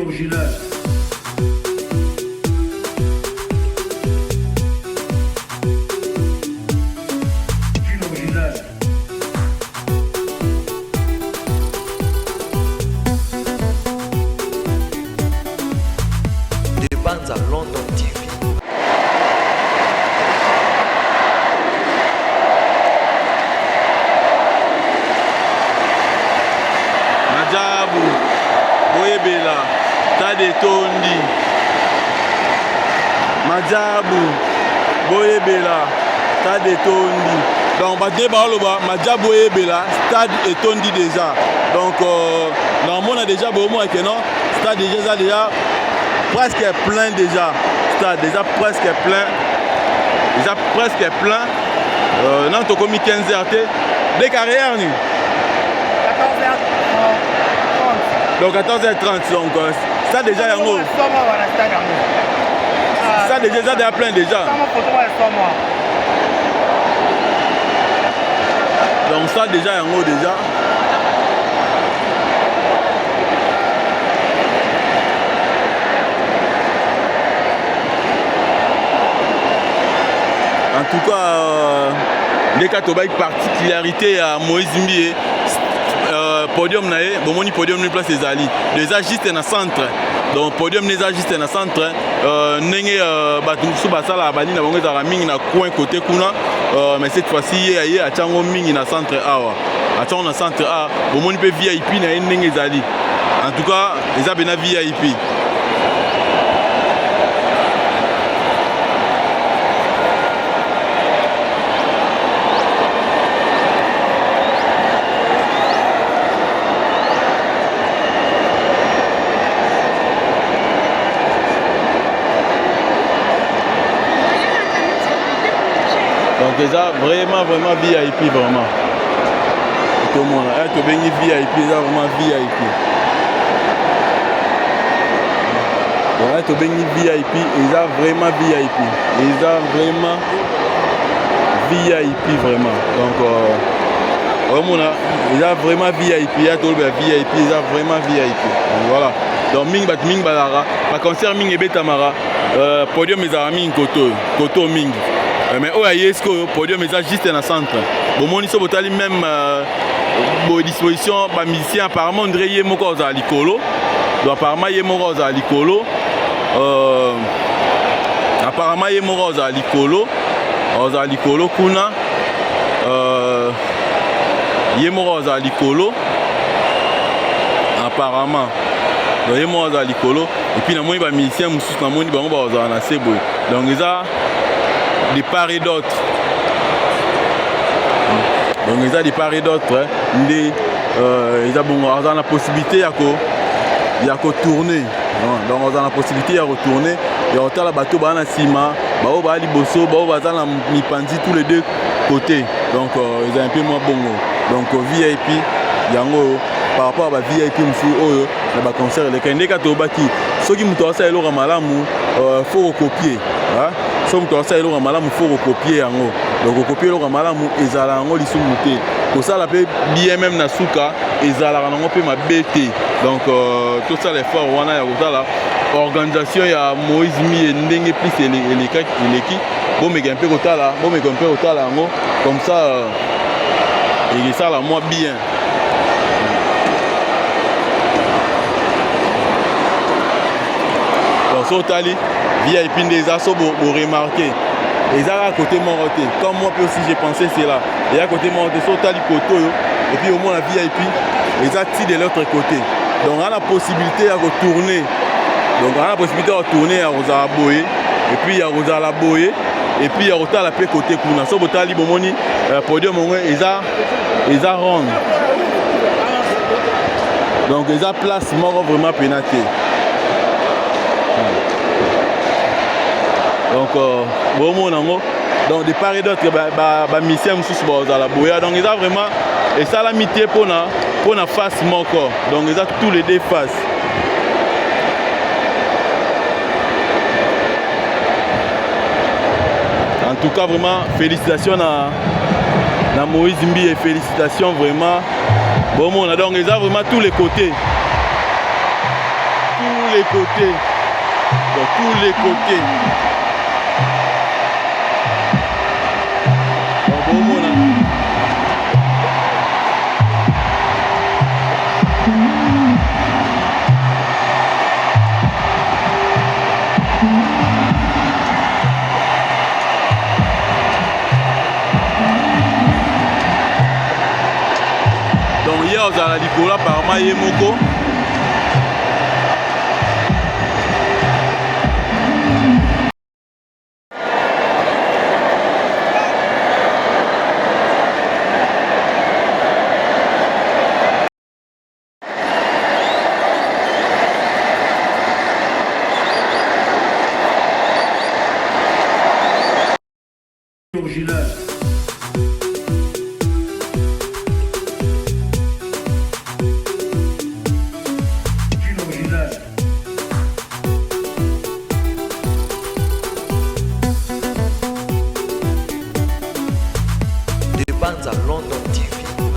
Original. De Banza London TV. Majabu, Boyebela, Tade Tondi. Majabu, Boyebela, Tade Tondi. Donc, Majabu Boyebela, Stade et Tondi déjà. Donc, normalement, on a déjà beaucoup de non, Stade déjà presque plein déjà. Stade déjà presque plein. Déjà presque plein. Non, tu as commis 15 RT. Des carrières, nous. 14h30. Donc 14h30, donc ça déjà il y a un mot. Ça déjà il y a plein déjà. Donc ça déjà il y a un mot déjà. En tout cas, les Katobaïk particularité à Moïse Mbie. Podium nae bomoni podium ni place ezali déjà juste na centre donc podium déjà juste na centre ndenge batu su basala bani na bango za mingi na coin côté kuna mais cette fois-ci yé a chango mingi na centre awa a chango na centre a bomoni pe VIP na ndenge ezali en tout cas eza bena VIP. Donc déjà vraiment VIP vraiment. Tout le monde, tu bien VIP, déjà vraiment VIP. Donc tu bien VIP, déjà vraiment VIP. Déjà vraiment VIP vraiment. Donc déjà vraiment VIP, il y a tout le VIP, déjà vraiment VIP. Donc voilà. Donc ming balara, ma concert ming ebe tamara, podium ezara ming koto ming. Mais au Ayesko, podium est juste dans le centre. Bon, mon iso botali même disposition, bah musicien apparemment André Yemoko à l'icolo. Donc apparemment Yemoko à l'icolo. Apparemment Yemoko à l'icolo kuna. Yemoko à l'icolo. Apparemment. Donc Yemoko à l'icolo. Et puis na moni ba musicien mususu na moni bango ba za na sebo. Donc ça de part et d'autre. Donc ils ont des part et d'autre. Ils ont la possibilité de tourner. Donc ils ont la possibilité de retourner. Et on a la bateau à Sima, Baoba Liboso, Baoba Mipandi tous les deux côtés. Donc ils ont un peu moins bon. Donc VIP, Yango par rapport à VIP, il y a concert. Les Kandekatobaki, ceux qui m'ont fait le Ramalamu, il faut recopier. Somme toi ça il faut recopier en haut. Donc recopier le ramalamu ezala en haut lisumuté. Pour ça la paix bien même na suka ezala en peu ma BT. Donc tout ça les forts wana ya kotala organisation ya Moïse Mi ndenge plus eleki bon mais un peu kotala en haut comme ça et ça la moi bien. Donc ça tali VIP des assos pour remarquer. Et ça à côté mon côté. Comme moi aussi j'ai pensé c'est là. Et à côté mon côté, sauter les poteaux. Et puis au moins la VIP, les actifs de l'autre côté. Donc on a la possibilité de retourner. Donc on a la possibilité de retourner à Rosa-Boye. Et puis à Rosa-Boye. Et puis à Rosa la côté Kuna. So botali bomoni podium ils a rond. Donc ils a place mort vraiment pénaté. Donc, donc de part et d'autre, mission à la boya. Donc, ils ont vraiment, et ça la mité pour la face mon corps. Donc, ils ont tous les deux faces. En tout cas, vraiment, félicitations à Moïse Mbie et félicitations vraiment. Bon, on a donc ils ont vraiment tous les côtés. les côtés. De tous les côtés. Bon, voilà. Donc hier ozala likolo apparemment ye moko. Original. Original. De Banza London TV.